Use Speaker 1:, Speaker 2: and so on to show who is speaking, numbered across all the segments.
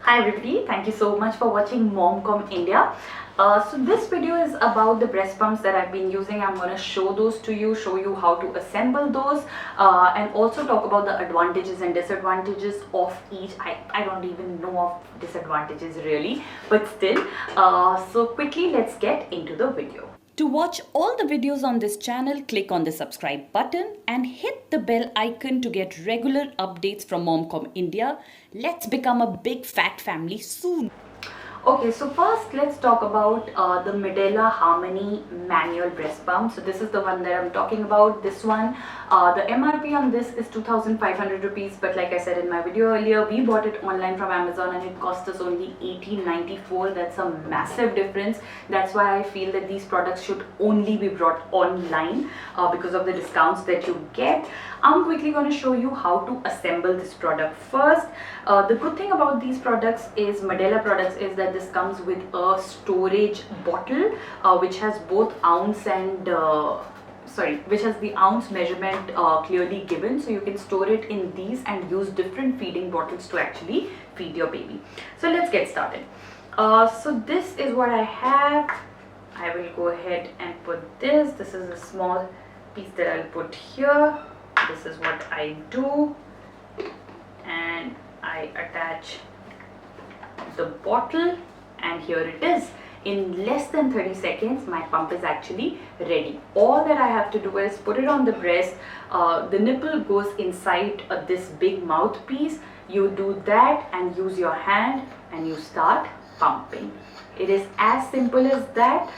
Speaker 1: Hi everybody, thank you so much for watching Momcom India. So this video is about the breast pumps that I've been using. I'm going to show those to you, show you how to assemble those, and also talk about the advantages and disadvantages of each. I don't even know of disadvantages really, but still. So quickly let's get into the video. To watch all the videos on this channel, click on the subscribe button and hit the bell icon to get regular updates from Momcom India. Let's become a big fat family soon. Okay, so first let's talk about the Medela Harmony manual breast pump. So this is the one that I'm talking about. This one, the MRP on this is 2,500 rupees, but like I said in my video earlier, we bought it online from Amazon and it cost us only 1894. That's a massive difference. That's why I feel that these products should only be brought online because of the discounts that you get. I'm quickly going to show you how to assemble this product first. The good thing about these products is Medela products is that this comes with a storage bottle which has both ounce and which has the ounce measurement clearly given, so you can store it in these and use different feeding bottles to actually feed your baby. So let's get started. So this is what I have. I will go ahead and put this. This is a small piece that I'll put here. This is what I do, and I attach the bottle, and here it is. In less than 30 seconds my pump is actually ready. All that I have to do is put it on the breast. The nipple goes inside this big mouthpiece. You do that and use your hand and you start pumping. It is as simple as that.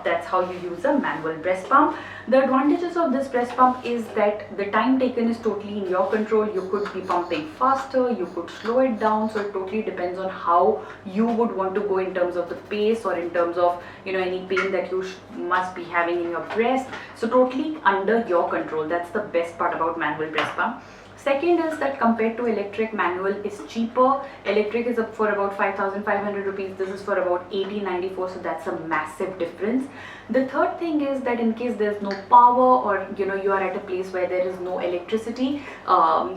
Speaker 1: That's how you use a manual breast pump. The advantages of this breast pump is that the time taken is totally in your control. You could be pumping faster, you could slow it down, so it totally depends on how you would want to go in terms of the pace or in terms of any pain that you must be having in your breast. So totally under your control. That's the best part about manual breast pump. Second is that compared to electric, manual is cheaper. Electric is up for about 5,500 rupees. This is for about 1894, so that's a massive difference. The third thing is that in case there's no power or you are at a place where there is no electricity,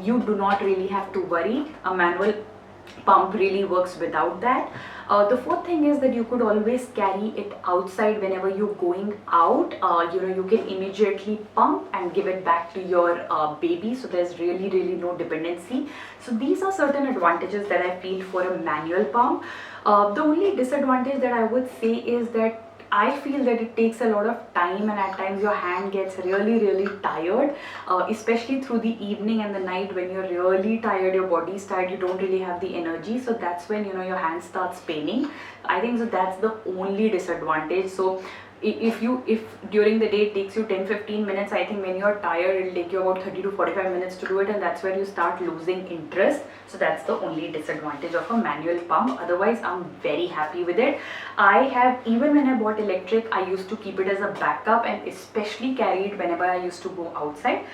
Speaker 1: you do not really have to worry. A manual pump really works without that. The fourth thing is that you could always carry it outside whenever you're going out. You can immediately pump and give it back to your baby, so there's really no dependency. So these are certain advantages that I feel for a manual pump. The only disadvantage that I would say is that I feel that it takes a lot of time, and at times your hand gets really tired, especially through the evening and the night. When you're really tired, your body's tired, you don't really have the energy, so that's when your hand starts paining. I think so that's the only disadvantage. So if during the day it takes you 10-15 minutes, I think when you're tired it'll take you about 30 to 45 minutes to do it, and that's where you start losing interest. So that's the only disadvantage of a manual pump. Otherwise I'm very happy with it. Even when I bought electric, I used to keep it as a backup and especially carry it whenever I used to go outside.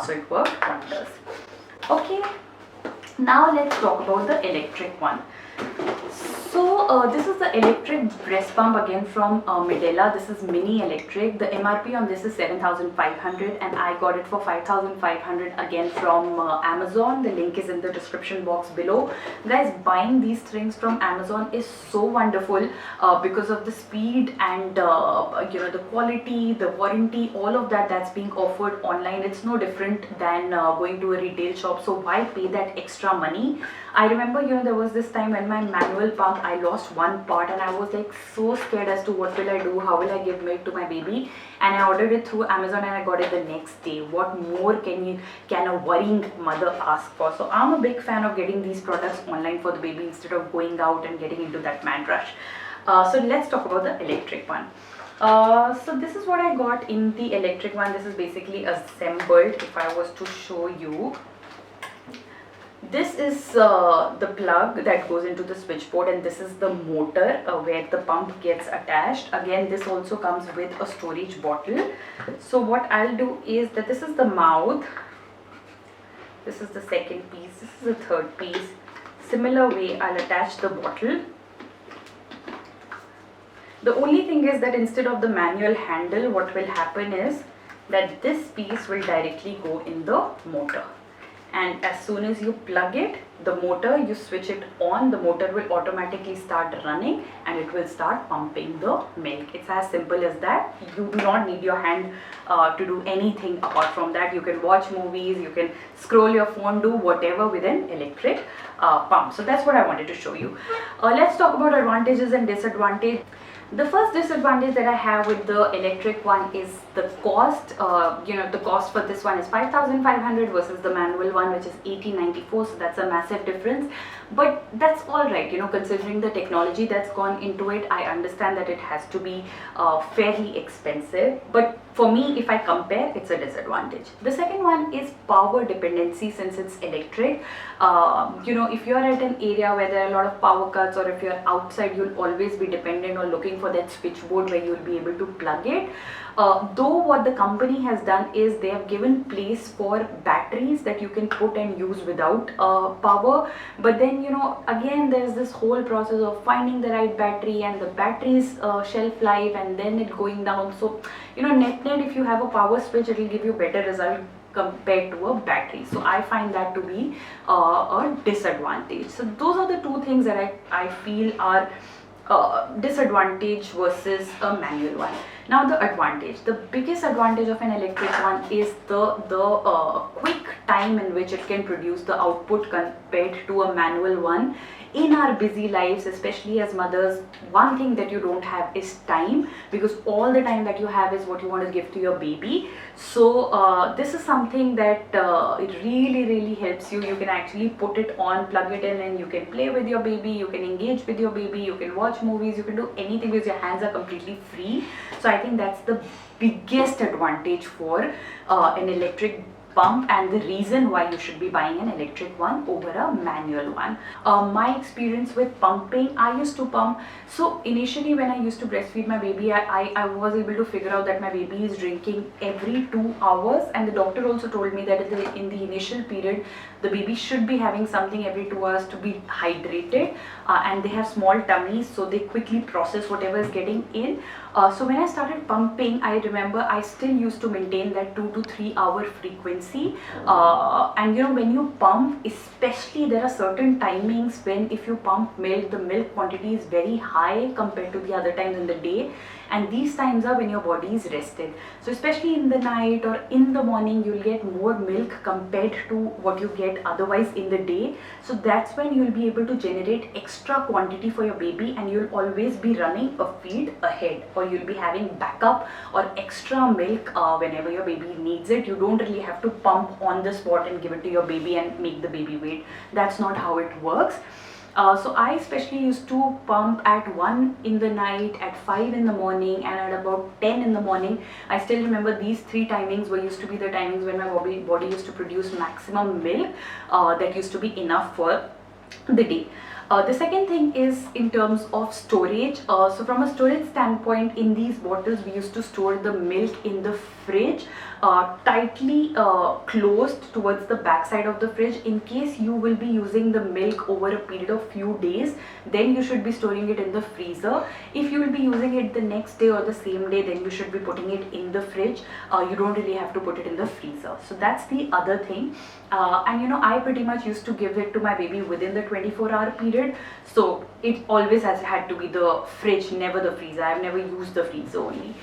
Speaker 1: So it worked wonders. Okay, now let's talk about the electric one. So this is the electric breast pump again from Medela. This is mini electric. The MRP on this is 7,500 and I got it for 5,500 again from Amazon. The link is in the description box below. Guys, buying these things from Amazon is so wonderful because of the speed and the quality, the warranty, all of that's being offered online. It's no different than going to a retail shop. So why pay that extra money? I remember there was this time when my manual pump, I lost one part and I was like so scared as to what will I do, how will I give milk to my baby, and I ordered it through Amazon and I got it the next day. What more can a worrying mother ask for? So I'm a big fan of getting these products online for the baby instead of going out and getting into that mad rush. So let's talk about the electric one. So this is what I got in the electric one. This is basically assembled. If I was to show you, this is the plug that goes into the switchboard, and this is the motor where the pump gets attached. Again, this also comes with a storage bottle. So what I'll do is that this is the mouth, this is the second piece, this is the third piece. Similar way I'll attach the bottle. The only thing is that instead of the manual handle, what will happen is that this piece will directly go in the motor. and as soon as you plug it, the motor, you switch it on, the motor will automatically start running and it will start pumping the milk. It's as simple as that. You do not need your hand to do anything apart from that. You can watch movies, you can scroll your phone, do whatever with an electric pump. So that's what I wanted to show you. Let's talk about advantages and disadvantages. The first disadvantage that I have with the electric one is the cost. The cost for this one is 5,500 versus the manual one, which is 1,894. So that's a massive difference. But that's all right, considering the technology that's gone into it. I understand that it has to be fairly expensive. But for me, if I compare, it's a disadvantage. The second one is power dependency, since it's electric. If you're at an area where there are a lot of power cuts, or if you're outside, you'll always be dependent on looking for that switchboard where you'll be able to plug it. Though what the company has done is they have given place for batteries that you can put and use without power, but then again there's this whole process of finding the right battery and the battery's shelf life and then it going down. So net if you have a power switch, it will give you better result compared to a battery. So I find that to be a disadvantage. So those are the two things that I feel are disadvantage versus a manual one. Now the advantage, the biggest advantage of an electric one is the quick time in which it can produce the output compared to a manual one. In our busy lives, especially as mothers, one thing that you don't have is time, because all the time that you have is what you want to give to your baby. So this is something that it really helps you. You can actually put it on, plug it in, and you can play with your baby, you can engage with your baby, you can watch movies, you can do anything because your hands are completely free. So I think that's the biggest advantage for an electric pump, and the reason why you should be buying an electric one over a manual one. My experience with pumping, I used to pump. So initially when I used to breastfeed my baby, I was able to figure out that my baby is drinking every 2 hours, and the doctor also told me that in the initial period the baby should be having something every 2 hours to be hydrated, and they have small tummies, so they quickly process whatever is getting in. So when I started pumping, I remember I still used to maintain that 2 to 3 hour frequency. And when you pump, especially there are certain timings when if you pump milk, the milk quantity is very high compared to the other times in the day. And these times are when your body is rested. So especially in the night or in the morning, you'll get more milk compared to what you get otherwise in the day. So that's when you'll be able to generate extra quantity for your baby, and you'll always be running a feed ahead, or you'll be having backup or extra milk whenever your baby needs it. You don't really have to pump on the spot and give it to your baby and make the baby wait. That's not how it works. So I especially used to pump at 1 in the night, at 5 in the morning, and at about 10 in the morning. I still remember these 3 timings used to be the timings when my body used to produce maximum milk that used to be enough for the day. The second thing is in terms of storage. So from a storage standpoint, in these bottles we used to store the milk in the fridge, tightly closed towards the back side of the fridge. In case you will be using the milk over a period of few days, then you should be storing it in the freezer. If you will be using it the next day or the same day, then you should be putting it in the fridge. You don't really have to put it in the freezer. So that's the other thing. And I pretty much used to give it to my baby within the 24-hour period. So it always has had to be the fridge, never the freezer. I've never used the freezer only.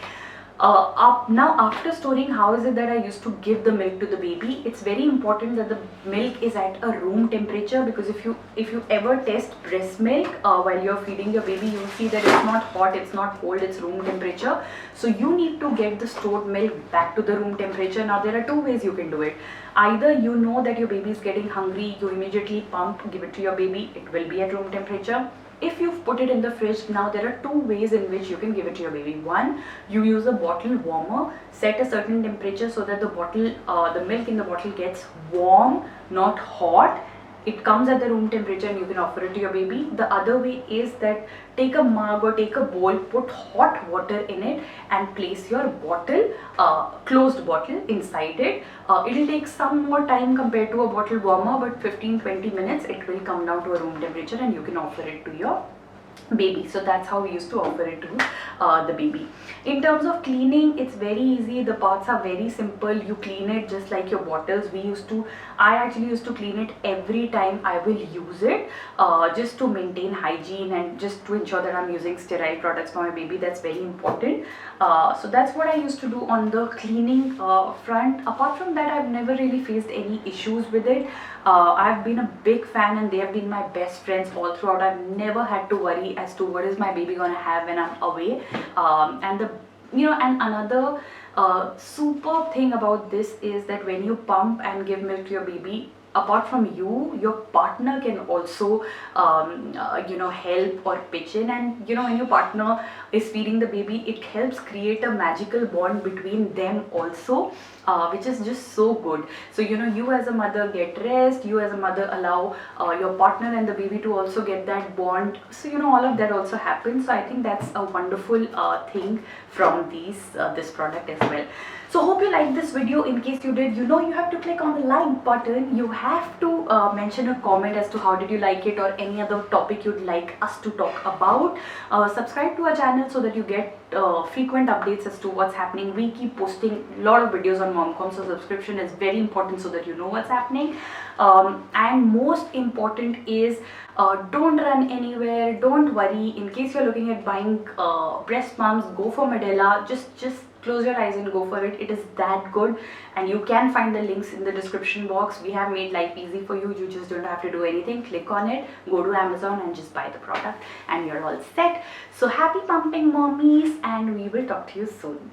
Speaker 1: Now after storing, how is it that I used to give the milk to the baby? It's very important that the milk is at a room temperature, because if you ever test breast milk while you're feeding your baby, you'll see that it's not hot, it's not cold, it's room temperature. So you need to get the stored milk back to the room temperature. Now there are 2 ways you can do it. Either you know that your baby is getting hungry, you immediately pump, give it to your baby, it will be at room temperature. If you've put it in the fridge, now there are 2 ways in which you can give it to your baby. One, you use a bottle warmer, set a certain temperature so that the milk in the bottle gets warm, not hot. It comes at the room temperature and you can offer it to your baby. The other way is that take a mug or take a bowl, put hot water in it and place your bottle, closed bottle inside it. It'll take some more time compared to a bottle warmer, but 15-20 minutes it will come down to a room temperature and you can offer it to your baby. So that's how we used to offer it to the baby. In terms of cleaning, it's very easy. The parts are very simple. You clean it just like your bottles. I actually used to clean it every time I will use it, just to maintain hygiene and just to ensure that I'm using sterile products for my baby. That's very important. So that's what I used to do on the cleaning front. Apart from that, I've never really faced any issues with it. I've been a big fan and they have been my best friends all throughout. I've never had to worry as to what is my baby gonna have when I'm away. And another superb thing about this is that when you pump and give milk to your baby, apart from you, your partner can also help or pitch in. And when your partner is feeding the baby, it helps create a magical bond between them also, which is just so good. So you as a mother get rest, you as a mother allow your partner and the baby to also get that bond. So all of that also happens. So I think that's a wonderful thing from this product as well. So hope you liked this video. In case you did, you have to click on the like button. You have to mention a comment as to how did you like it or any other topic you'd like us to talk about. Subscribe to our channel so that you get frequent updates as to what's happening. We keep posting a lot of videos on Momcom, so subscription is very important so that you know what's happening. And most important is, don't run anywhere, don't worry. In case you're looking at buying breast pumps, go for Medela. Just close your eyes and go for it. It is that good, and you can find the links in the description box. We have made life easy for you. You just don't have to do anything. Click on it, go to Amazon and just buy the product and you're all set. So happy pumping, mommies, and we will talk to you soon.